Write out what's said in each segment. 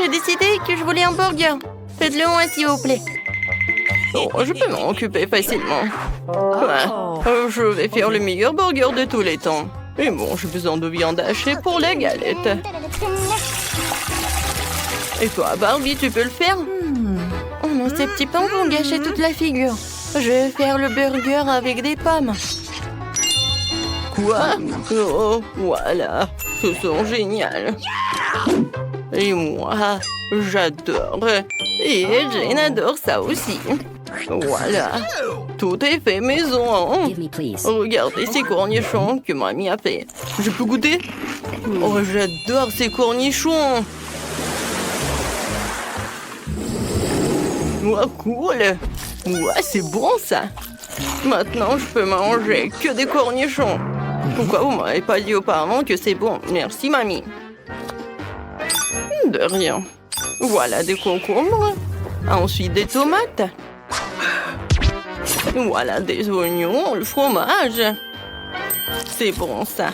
j'ai décidé que je voulais un burger. Faites-le moi, s'il vous plaît. Oh, je peux m'en occuper facilement. Ouais, je vais faire le meilleur burger de tous les temps. Et bon, j'ai besoin de viande hachée pour la galette. Et toi, Barbie, tu peux le faire? Oh non, ces petits pains vont gâcher toute la figure. Je vais faire le burger avec des pommes. Quoi? Oh, voilà. Ce sont génial. Et moi, j'adore. Et Jane adore ça aussi. Voilà. Tout est fait maison. Give me, please. Regardez ces cornichons que mamie a fait. Je peux goûter? Oh, j'adore ces cornichons. Ouais, cool. Ouais, c'est bon ça. Maintenant, je peux manger que des cornichons. Pourquoi vous m'avez pas dit auparavant que c'est bon? Merci, mamie. De rien. Voilà des concombres. Ensuite, des tomates. Voilà des oignons, le fromage. C'est bon ça.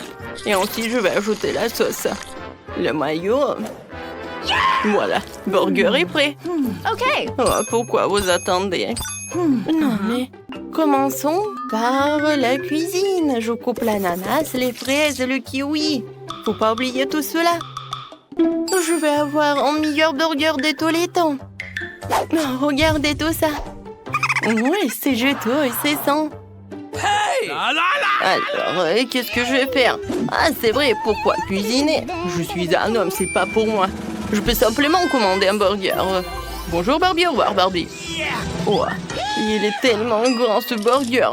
Et ensuite, je vais ajouter la sauce. Le maillot. Voilà, burger est prêt. Ok. Oh, pourquoi vous attendez? Non, mais commençons par la cuisine. Je coupe l'ananas, les fraises et le kiwi. Faut pas oublier tout cela. Je vais avoir un meilleur burger de tous les temps. Oh, regardez tout ça. Oui, c'est juteux et c'est sain. Alors, qu'est-ce que je vais faire? Ah, c'est vrai, pourquoi cuisiner? Je suis un homme, c'est pas pour moi. Je peux simplement commander un burger. Bonjour Barbie, au revoir Barbie. Oh, il est tellement grand ce burger.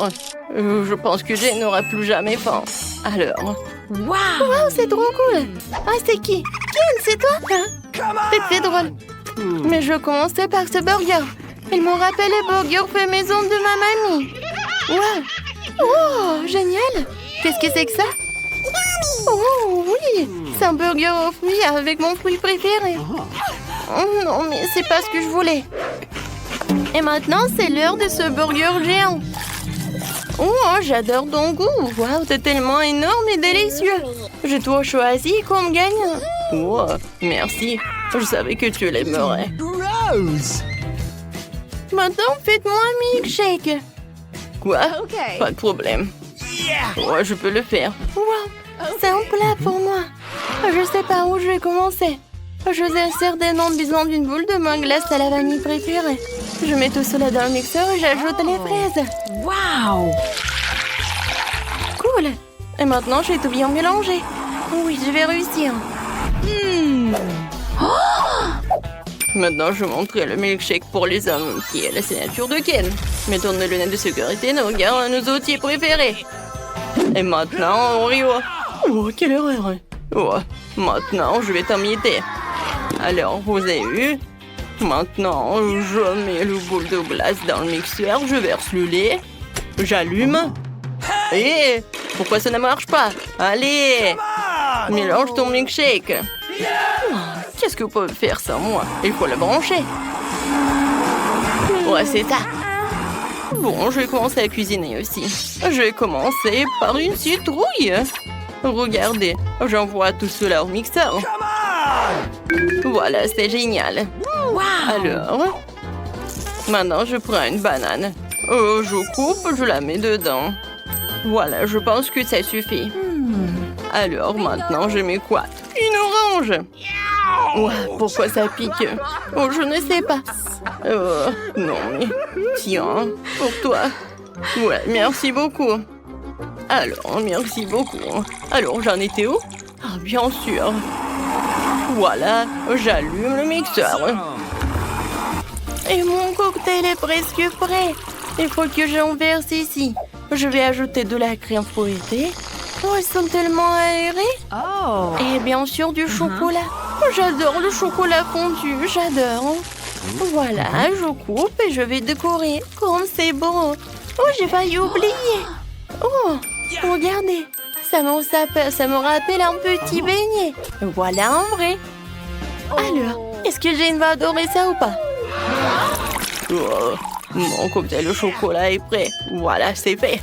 Je pense que Jane n'aura plus jamais faim. Alors... Wow, c'est trop cool. Ah, c'est qui? Ken, c'est toi? C'est très drôle. Mais je commençais par ce burger. Il me rappelle les burgers faits maison de ma mamie. Wow. Oh, génial. Qu'est-ce que c'est que ça? Oh, oui. C'est un burger aux fruits avec mon fruit préféré. Oh, non, mais c'est pas ce que je voulais. Et maintenant, c'est l'heure de ce burger géant. Oh, j'adore ton goût. Waouh, c'est tellement énorme et délicieux. J'ai tout choisi comme gagnant. Oh, merci. Je savais que tu l'aimerais. Maintenant, faites-moi un milkshake. Quoi? Pas de problème. Ouais, je peux le faire. Wow, c'est un plat pour moi. Je sais pas où je vais commencer. Je vais certainement besoin d'une boule de ma glace à la vanille préférée. Je mets tout cela dans le mixeur et j'ajoute les fraises. Wow! Cool. Et maintenant, j'ai tout bien mélangé. Oui, je vais réussir. Maintenant, je montrerai le milkshake pour les hommes, qui est la signature de Ken. Mettons nos lunettes de sécurité, nos regards, nos outils préférés. Et maintenant, Oreo. Oh, quelle horreur. Oh, maintenant, je vais t'imiter. Alors, vous avez vu? Maintenant, je mets le boule de glace dans le mixeur, je verse le lait, j'allume. Et pourquoi ça ne marche pas? Allez, mélange ton milkshake. Oh, qu'est-ce que vous pouvez faire sans moi? Il faut le brancher. Ouais, c'est ça. Bon, je vais commencer à cuisiner aussi. Je vais commencer par une citrouille. Regardez, j'envoie tout cela au mixeur. Voilà, c'est génial. Alors, maintenant je prends une banane. Je coupe, je la mets dedans. Voilà, je pense que ça suffit. Alors maintenant, je mets quoi? Une orange. Ouais, pourquoi ça pique? Oh, je ne sais pas. Non, mais tiens, pour toi. Ouais, merci beaucoup. Alors, merci beaucoup. Alors, j'en étais où? Ah, bien sûr. Voilà, j'allume le mixeur. Et mon cocktail est presque prêt. Il faut que j'en verse ici. Je vais ajouter de la crème fouettée. Oh, ils sont tellement aérés. Oh! Et bien sûr du chocolat. Oh, j'adore le chocolat fondu, j'adore. Voilà, je coupe et je vais décorer. Comme c'est beau. Oh, j'ai failli oublier. Oh, regardez. Ça me rappelle un petit beignet. Voilà un vrai. Alors, est-ce que Jane va adorer ça ou pas? Oh, mon cocktail au chocolat est prêt. Voilà, c'est fait.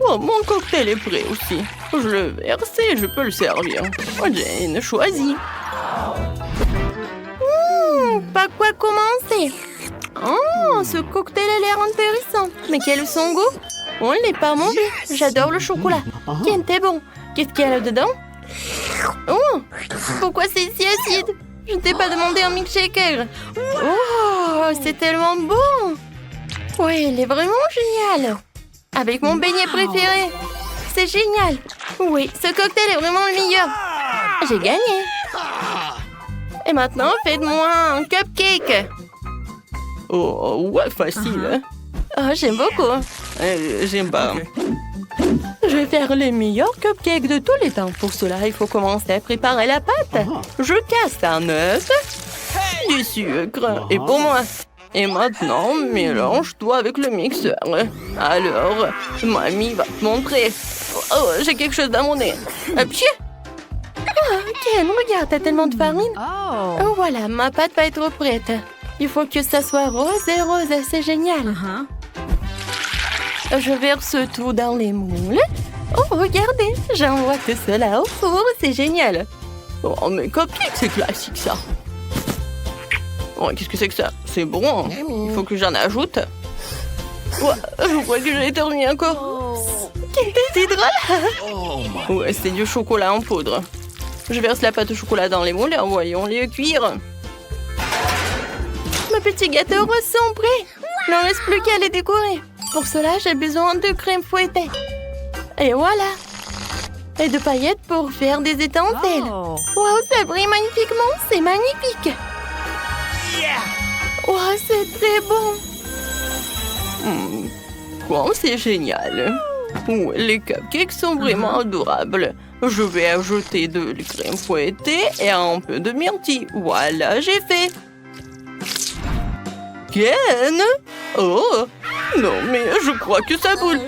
Oh, mon cocktail est prêt aussi. Je le verse et je peux le servir. Oh, Jane, choisis. à quoi commencer. Oh, ce cocktail a l'air intéressant. Mais quel est son goût? Oh, il n'est pas mauvais. J'adore le chocolat. Ken, t'es bon. Qu'est-ce qu'il y a là-dedans? Oh, pourquoi c'est si acide? Je ne t'ai pas demandé un milkshake. Oh, c'est tellement bon. Ouais, il est vraiment génial. Avec mon beignet préféré. C'est génial. Oui, ce cocktail est vraiment le meilleur. J'ai gagné. Et maintenant, faites-moi un cupcake. Oh, ouais, facile. Oh, j'aime beaucoup. J'aime pas. Je vais faire les meilleurs cupcakes de tous les temps. Pour cela, il faut commencer à préparer la pâte. Je casse un œuf, Du sucre. Et pour moi. Et maintenant, mélange-toi avec le mixeur. Alors, mamie va te montrer. Oh, j'ai quelque chose dans mon nez. Apchi. Ken, regarde, t'as tellement de farine. Oh, voilà, ma pâte va être prête. Il faut que ça soit rose et rose, c'est génial. Je verse tout dans les moules. Oh, regardez, j'envoie tout cela au four, c'est génial. Oh, mais cupcake, c'est classique, ça. Oh, qu'est-ce que c'est que ça? C'est bon, hein. Il faut que j'en ajoute. Ouais, je crois que j'ai terminé encore. C'est drôle. Ouais, c'est du chocolat en poudre. Je verse la pâte au chocolat dans les moules et envoyons-les cuire. Mes petits gâteaux roses sont prêts. Il n'en reste plus qu'à les décorer. Pour cela, j'ai besoin de crème fouettée. Et voilà. Et de paillettes pour faire des étincelles. Wow, ça brille magnifiquement. C'est magnifique. Wow, c'est très bon. Quoi, c'est génial. Ouais, les cupcakes sont vraiment adorables. Je vais ajouter de la crème fouettée et un peu de myrtille. Voilà, j'ai fait. Ken? Oh! Non, mais je crois que ça brûle.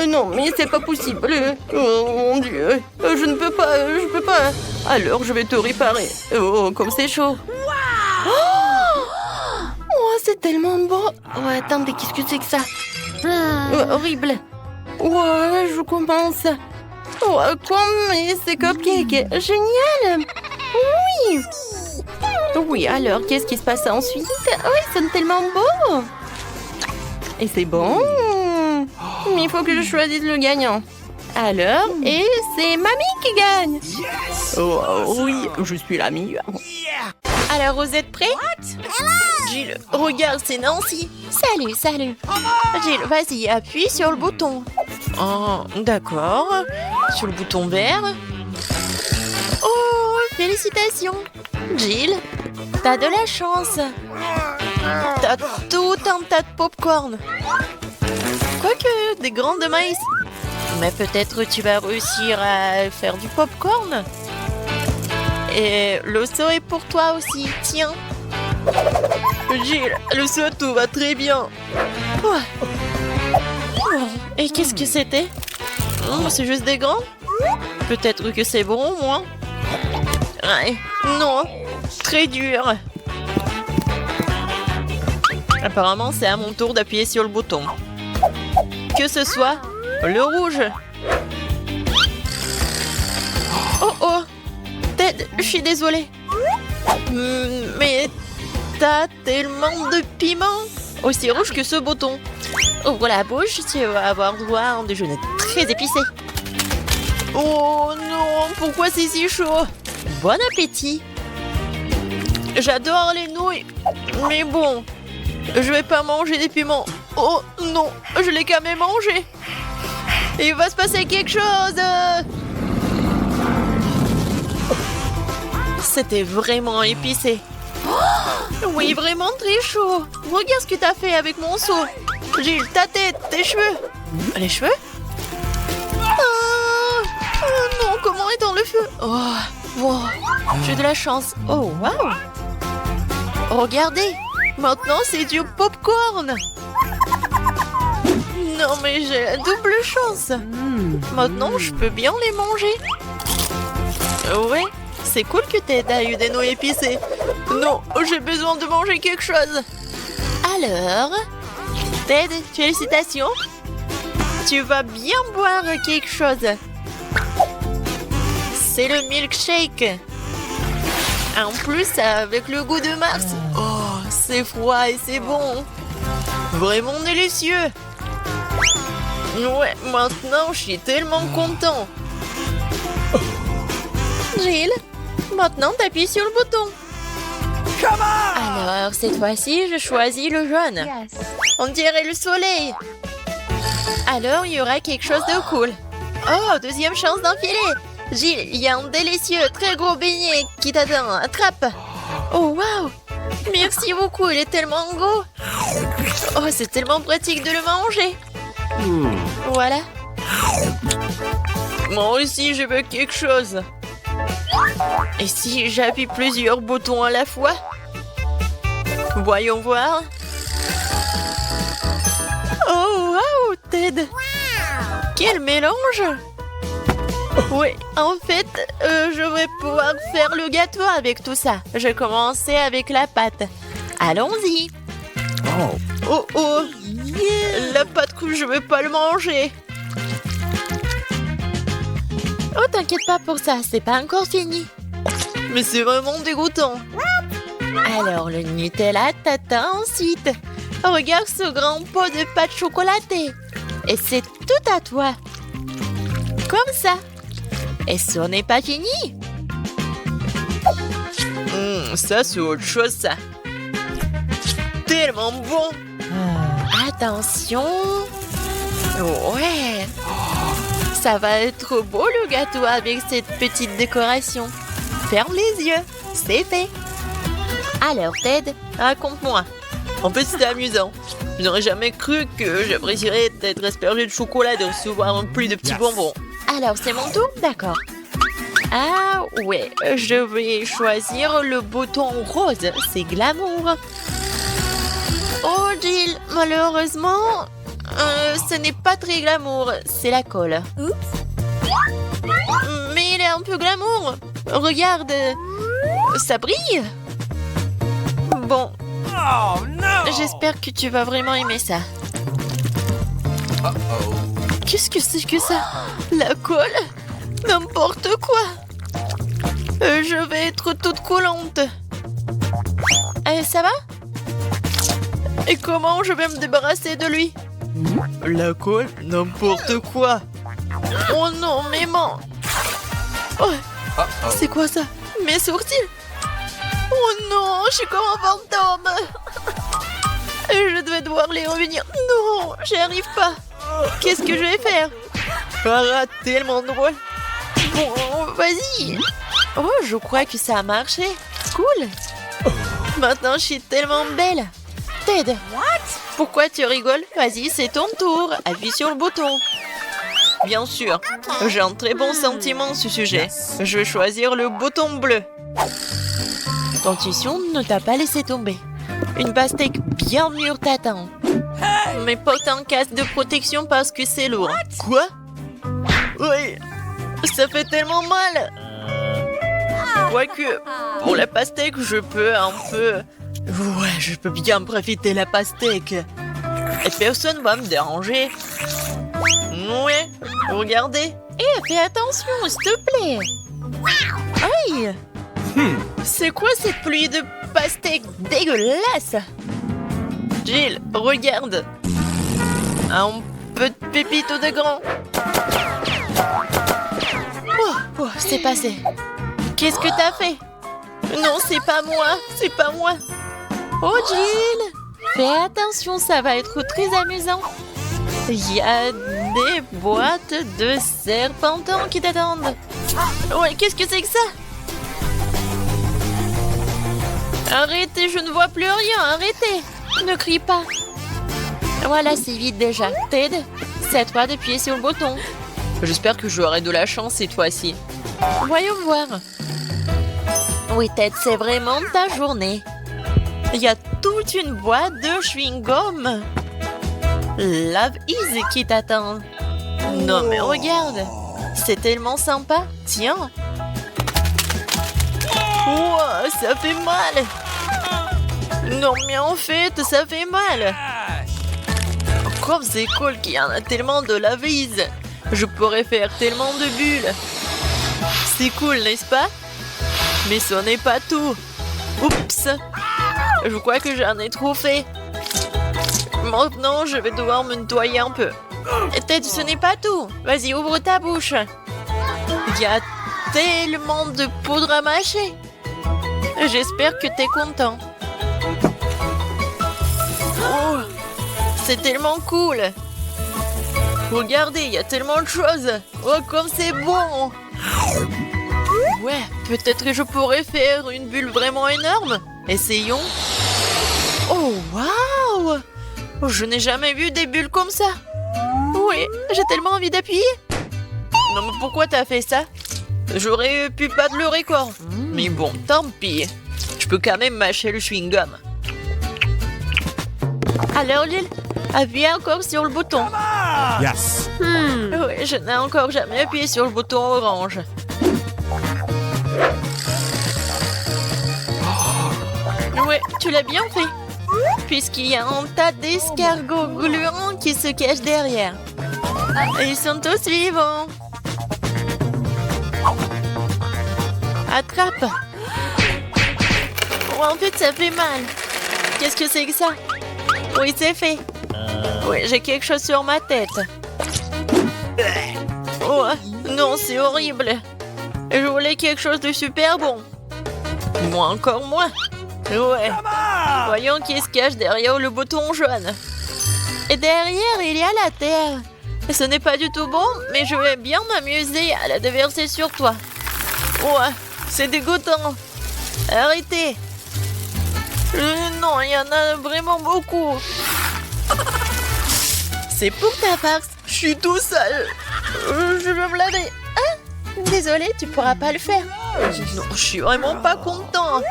Non, mais c'est pas possible. Oh, mon Dieu. Je ne peux pas, je peux pas. Alors, je vais te réparer. Oh, comme c'est chaud. Oh, c'est tellement beau. Oh, attendez, qu'est-ce que c'est que ça? Horrible. Ouais, je commence. Oh, comme ces cupcakes. Génial. Oui. Oui, alors, qu'est-ce qui se passe ensuite? Oh, ils sont tellement beaux. Et c'est bon. Mais il faut que je choisisse le gagnant. Alors, et c'est mamie qui gagne. Oh, oui, je suis la meilleure. Alors, vous êtes prêts? Jill, regarde, c'est Nancy. Salut, salut. Jill, vas-y, appuie sur le bouton. Oh, d'accord. Sur le bouton vert. Oh, félicitations. Jill, t'as de la chance. T'as tout un tas de pop-corn. Quoique, des grains de maïs. Mais peut-être tu vas réussir à faire du pop-corn. Et le seau est pour toi aussi, tiens. Jill, le seau, tout va très bien. Oh. Et qu'est-ce que c'était? C'est juste des grains? Peut-être que c'est bon, moi. Ouais. Non, très dur. Apparemment, c'est à mon tour d'appuyer sur le bouton. Que ce soit le rouge. Oh oh, Ted, je suis désolée. Mais t'as tellement de piment. Aussi rouge que ce bouton. Ouvre la bouche, tu vas avoir droit à un déjeuner très épicé. Oh non, pourquoi c'est si chaud? Bon appétit. J'adore les nouilles, mais bon, je vais pas manger des piments. Oh non, je l'ai quand même mangé. Il va se passer quelque chose. C'était vraiment épicé. Oh, oui, vraiment très chaud. Regarde ce que t'as fait avec mon seau. Jill, ta tête, tes cheveux. Les cheveux? Oh non, comment est dans le feu? Oh, wow, j'ai de la chance. Oh, wow. Regardez, maintenant c'est du popcorn. Non, mais j'ai la double chance. Maintenant, je peux bien les manger. Ouais, c'est cool que Ted a eu des nouilles épicées. Non, j'ai besoin de manger quelque chose. Alors, Ted, félicitations. Tu vas bien boire quelque chose. C'est le milkshake. En plus, avec le goût de Mars. Oh, c'est froid et c'est bon. Vraiment délicieux. Ouais, maintenant, je suis tellement content. Jill, maintenant, t'appuies sur le bouton. Alors, cette fois-ci, je choisis le jaune. On dirait le soleil. Alors, il y aura quelque chose de cool. Oh, deuxième chance d'enfiler. Jill, il y a un délicieux, très gros beignet qui t'attend. Attrape. Oh, waouh. Merci beaucoup, il est tellement gros. Oh, c'est tellement pratique de le manger. Voilà. Moi aussi, je veux quelque chose. Et si j'appuie plusieurs boutons à la fois? Voyons voir. Oh, waouh, Ted. Quel mélange. Oui, en fait, je vais pouvoir faire le gâteau avec tout ça. Je commençais avec la pâte. Allons-y. Oh, oh. La pâte que je vais pas le manger. Oh, t'inquiète pas pour ça, c'est pas encore fini. Mais c'est vraiment dégoûtant. Alors, le Nutella t'attend ensuite. Regarde ce grand pot de pâte chocolatée. Et c'est tout à toi. Comme ça. Et ce n'est pas fini. Ça, c'est autre chose, ça. Tellement bon. Attention. Ouais. Ça va être beau le gâteau avec cette petite décoration. Ferme les yeux. C'est fait. Alors, Ted, raconte-moi. En fait, c'était amusant. Je n'aurais jamais cru que j'apprécierais d'être aspergé de chocolat et de recevoir un plus de petits bonbons. Alors, c'est mon tour? D'accord. Ah, ouais. Je vais choisir le bouton rose. C'est glamour. Oh, Jill, malheureusement, ce n'est pas très glamour. C'est la colle. Mais il est un peu glamour. Regarde. Ça brille. Bon. J'espère que tu vas vraiment aimer ça. Qu'est-ce que c'est que ça? La colle? N'importe quoi. Je vais être toute collante. Ça va? Et comment je vais me débarrasser de lui? La colle? N'importe quoi. Oh non, mes mains. Oh, c'est quoi ça? Mes sourcils? Oh non, je suis comme un fantôme. Je devais devoir les revenir. Non, j'y arrive pas. Qu'est-ce que je vais faire? Ah, tellement drôle. Bon, vas-y. Oh, je crois que ça a marché. Cool. Maintenant, je suis tellement belle. Ted, pourquoi tu rigoles? Vas-y, c'est ton tour. Appuie sur le bouton. Bien sûr, j'ai un très bon sentiment à ce sujet. Je vais choisir le bouton bleu. Ton intuition ne t'a pas laissé tomber. Une pastèque bien mûre t'attend. Mais porte un casque de protection parce que c'est lourd. Quoi? Oui, ça fait tellement mal. Quoique, pour la pastèque, je peux un peu... Ouais, je peux bien profiter de la pastèque. Et personne va me déranger. Ouais, regardez. Fais attention, s'il te plaît. Aïe. C'est quoi cette pluie de pastèque dégueulasse? Jill, regarde. Un peu de pépito de grand. Oh, c'est passé. Qu'est-ce que t'as fait? Non, c'est pas moi, c'est pas moi. Oh, Jill, fais attention, ça va être très amusant. Il y a des boîtes de serpentins qui t'attendent. Ouais, qu'est-ce que c'est que ça? Arrêtez, je ne vois plus rien, arrêtez. Ne crie pas. Voilà, c'est vide déjà. Ted, c'est à toi d'appuyer sur le bouton. J'espère que j'aurai de la chance cette fois-ci. Voyons voir. Oui, Ted, c'est vraiment ta journée. Il y a toute une boîte de chewing-gum. Love Is qui t'attend. Non, mais regarde. C'est tellement sympa. Tiens. Oh, ça fait mal. Non, mais en fait, ça fait mal. Comme c'est cool qu'il y en a tellement de Love Is. Je pourrais faire tellement de bulles. C'est cool, n'est-ce pas? Mais ce n'est pas tout. Oups. Je crois que j'en ai trop fait. Maintenant, je vais devoir me nettoyer un peu. Ted, ce n'est pas tout. Vas-y, ouvre ta bouche. Il y a tellement de poudre à mâcher. J'espère que t'es content. Oh, c'est tellement cool. Regardez, il y a tellement de choses. Oh, comme c'est bon. Ouais, peut-être que je pourrais faire une bulle vraiment énorme. Essayons. Oh, waouh! Je n'ai jamais vu des bulles comme ça. Oui, j'ai tellement envie d'appuyer. Non, mais pourquoi t'as fait ça? J'aurais pu battre le record. Mais bon, tant pis. Je peux quand même mâcher le chewing-gum. Alors, Lil, appuie encore sur le bouton. Yes. Oui, je n'ai encore jamais appuyé sur le bouton orange. Ouais, tu l'as bien fait. Puisqu'il y a un tas d'escargots gluants qui se cachent derrière. Ils sont au suivant. Attrape. Oh, en fait, ça fait mal. Qu'est-ce que c'est que ça? Oui, c'est fait. Oui, j'ai quelque chose sur ma tête. Oh, non, c'est horrible. Je voulais quelque chose de super bon. Moi, encore moins. Ouais. Voyons qui se cache derrière le bouton jaune. Et derrière, il y a la terre. Ce n'est pas du tout bon, mais je vais bien m'amuser à la déverser sur toi. Ouais, c'est dégoûtant. Arrêtez. Non, il y en a vraiment beaucoup. C'est pour ta farce. Je suis tout sale. Je veux me laver. Ah, désolé, tu pourras pas le faire. Non, je suis vraiment pas content.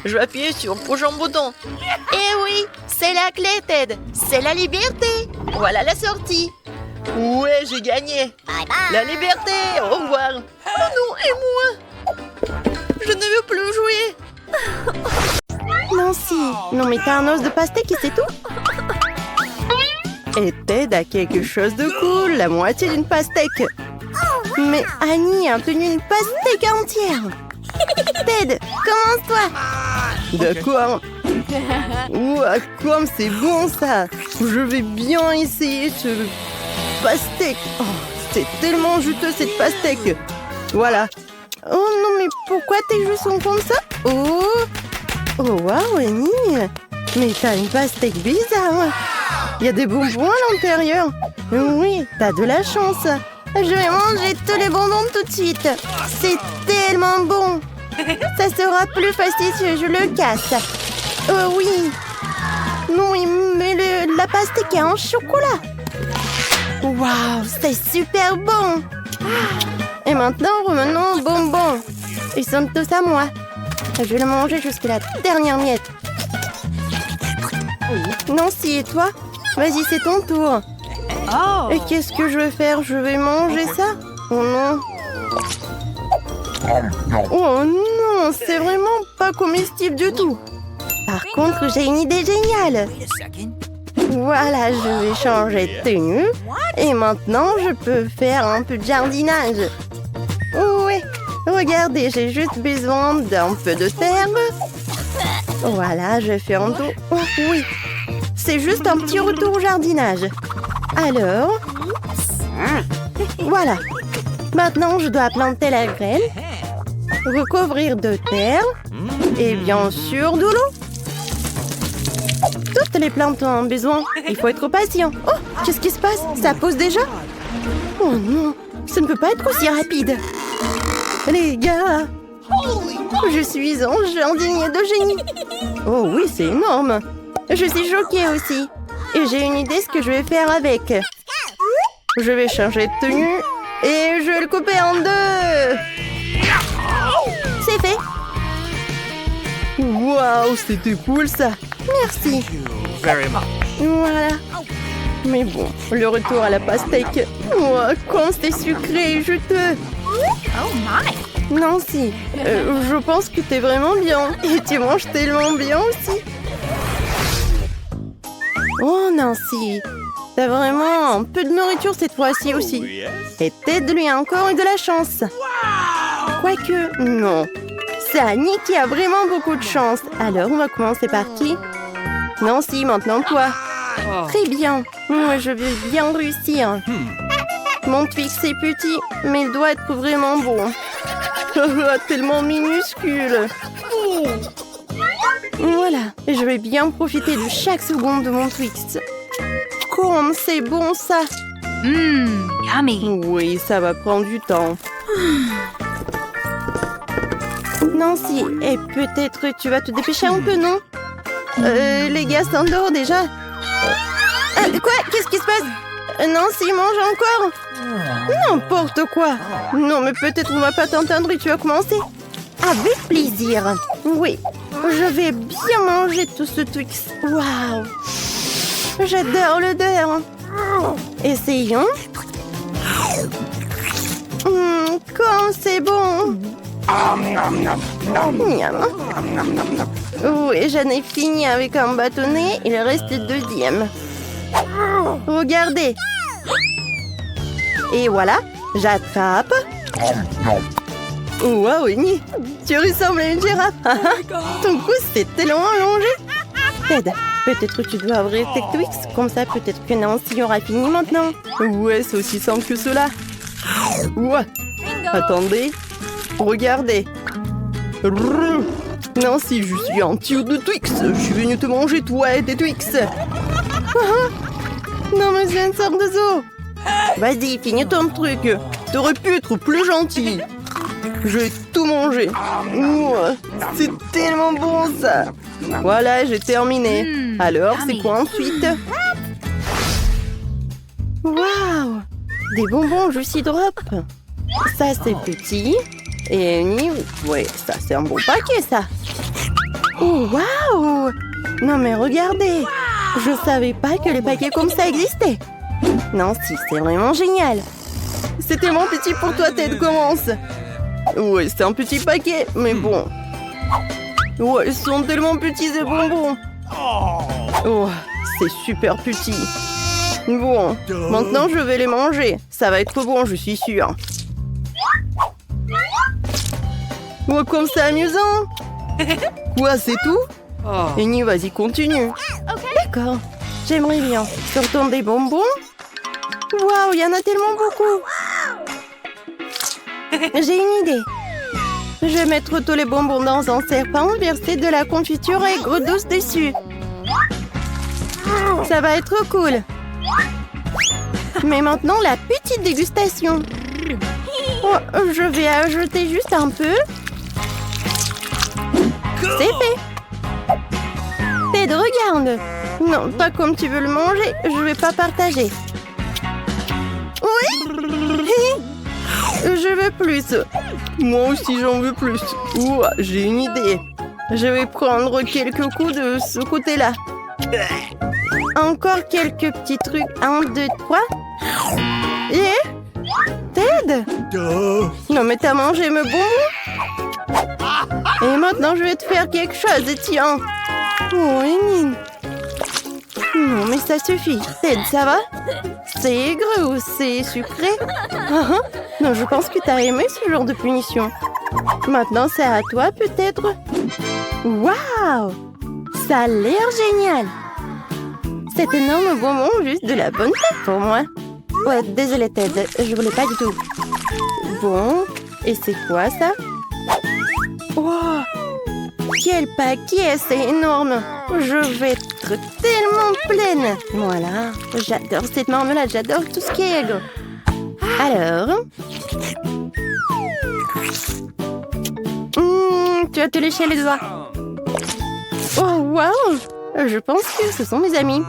Je vais appuyer sur le prochain bouton. Eh oui, c'est la clé, Ted. C'est la liberté. Voilà la sortie. Ouais, j'ai gagné. Bye bye. La liberté. Au revoir. Oh non, et moi? Je ne veux plus jouer. Nancy, non mais t'as un os de pastèque et c'est tout? Et Ted a quelque chose de cool, la moitié d'une pastèque. Mais Annie a tenu une pastèque entière. Ted, commence-toi. D'accord. Ouah, comme c'est bon ça. Je vais bien essayer ce pastèque. Oh, c'est tellement juteux cette pastèque. Voilà. Oh non, mais pourquoi tes joues sont comme ça? Oh, oh waouh, Annie. Mais t'as une pastèque bizarre. Il y a des bonbons à l'intérieur. Oui, t'as de la chance. Je vais manger tous les bonbons tout de suite. C'est tellement bon. Ça sera plus facile si je le casse. Oh oui. Non, mais la pastèque est en chocolat. Waouh, c'est super bon. Et maintenant, revenons aux bonbons. Ils sont tous à moi. Je vais le manger jusqu'à la dernière miette. Nancy, et toi? Vas-y, c'est ton tour. Et qu'est-ce que je vais faire? Je vais manger ça? Oh non. Oh non, c'est vraiment pas comestible du tout. Par contre, j'ai une idée géniale. Voilà, je vais changer de tenue. Et maintenant, je peux faire un peu de jardinage. Ouais, regardez, j'ai juste besoin d'un peu de terre. Voilà, je fais un tour. Oh, oui, c'est juste un petit retour au jardinage. Alors, voilà. Maintenant, je dois planter la graine, recouvrir de terre et bien sûr de l'eau. Toutes les plantes ont besoin. Il faut être patient. Oh, qu'est-ce qui se passe? Ça pousse déjà? Oh non, ça ne peut pas être aussi rapide. Les gars, je suis un jardinier de génie. Oh oui, c'est énorme. Je suis choquée aussi. Et j'ai une idée ce que je vais faire avec. Je vais changer de tenue et je vais le couper en deux. C'est fait. Waouh, c'était cool ça. Merci. Voilà. Mais bon, le retour à la pastèque. Ouah, quand c'était sucré et juteux. Oh my. Nancy, je pense que t'es vraiment bien. Et tu manges tellement bien aussi. Oh Nancy, t'as vraiment un peu de nourriture cette fois-ci aussi. Et Ted lui a encore eu de la chance. Quoique, non. C'est Annie qui a vraiment beaucoup de chance. Alors, on va commencer par qui? Nancy, maintenant toi. Très bien. Moi, je veux bien réussir. Mon Twix est petit, mais il doit être vraiment bon. Tellement minuscule. Voilà, je vais bien profiter de chaque seconde de mon Twix. Comme c'est bon ça. Yummy. Oui, ça va prendre du temps. Nancy, et peut-être tu vas te dépêcher un peu, non? Les gars s'endorment déjà. Quoi? Qu'est-ce qui se passe? Nancy, mange encore? N'importe quoi. Non, mais peut-être on va pas t'entendre et tu vas commencer. Avec plaisir. Oui, je vais bien manger tout ce Twix. Waouh! J'adore l'odeur. Essayons. Comme c'est bon. Miam. Oui, j'en ai fini avec un bâtonnet. Il reste le deuxième. Regardez. Et voilà, j'attrape. Waouh, Winnie, tu ressembles à une girafe. Ton cou s'est tellement allongé. Ted, peut-être tu dois ouvrir tes Twix. Comme ça, peut-être que Nancy aura fini maintenant. Ouais, c'est aussi simple que cela. Ouais. Attendez. Regardez. Nancy, je suis un tir de Twix. Je suis venue te manger, toi et tes Twix. Non, mais c'est une sorte de zoo. Vas-y, finis ton truc. T'aurais pu être plus gentil. Je vais tout manger. C'est tellement bon, ça. Voilà, j'ai terminé. Alors, c'est quoi ensuite? Waouh! Des bonbons Juicy Drop. Ça, c'est petit. Et ouais, ça, c'est un bon paquet, ça. Oh, waouh! Non, mais regardez. Je savais pas que les paquets comme ça existaient. Non, si, c'est vraiment génial. C'est tellement petit pour toi, Ted, commence. Ouais, c'est un petit paquet, mais bon. Ouais, ils sont tellement petits, ces bonbons. Oh, c'est super petit. Bon, maintenant je vais les manger. Ça va être bon, je suis sûre. Ouais, comme c'est amusant. Quoi, c'est tout? Annie, vas-y, continue. D'accord, j'aimerais bien. Sortons des bonbons. Waouh, il y en a tellement beaucoup. J'ai une idée. Je vais mettre tous les bonbons dans un serpent, verser de la confiture aigre douce dessus. Ça va être cool. Mais maintenant, la petite dégustation. Oh, je vais ajouter juste un peu. C'est fait. Ted, regarde. Non, pas comme tu veux le manger, je vais pas partager. Oui. Je veux plus. Moi aussi, j'en veux plus. Ouah, j'ai une idée. Je vais prendre quelques coups de ce côté-là. Encore quelques petits trucs. 1, 2, 3. Et... Ted? Non, mais t'as mangé mes bonbons? Et maintenant, je vais te faire quelque chose. Tiens. Oh, Annie. Non, mais ça suffit. Ted, ça va? C'est aigre ou c'est sucré? Non, je pense que t'as aimé ce genre de punition. Maintenant, c'est à toi, peut-être? Waouh! Ça a l'air génial! Cet énorme bonbon, juste de la bonne tête pour moi. Ouais, désolé, Ted, je voulais pas du tout. Bon, et c'est quoi, ça? Wow! Quel paquet, c'est énorme! Je vais être tellement pleine! Voilà, j'adore cette marmelade, j'adore tout ce qui est aigre. Alors... tu as te léché les doigts. Oh, waouh! Je pense que ce sont mes amis.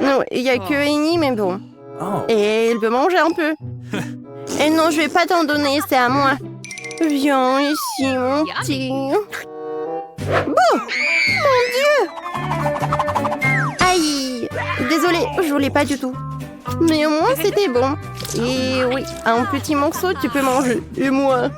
Non, il n'y a que Annie, mais bon. Et elle veut manger un peu. Et non, je vais pas t'en donner, c'est à moi. Viens ici, mon petit. Bon! Mon Dieu! Aïe! Désolée, je voulais pas du tout. Mais au moins, c'était bon. Et oui, un petit morceau, tu peux manger. Et moi?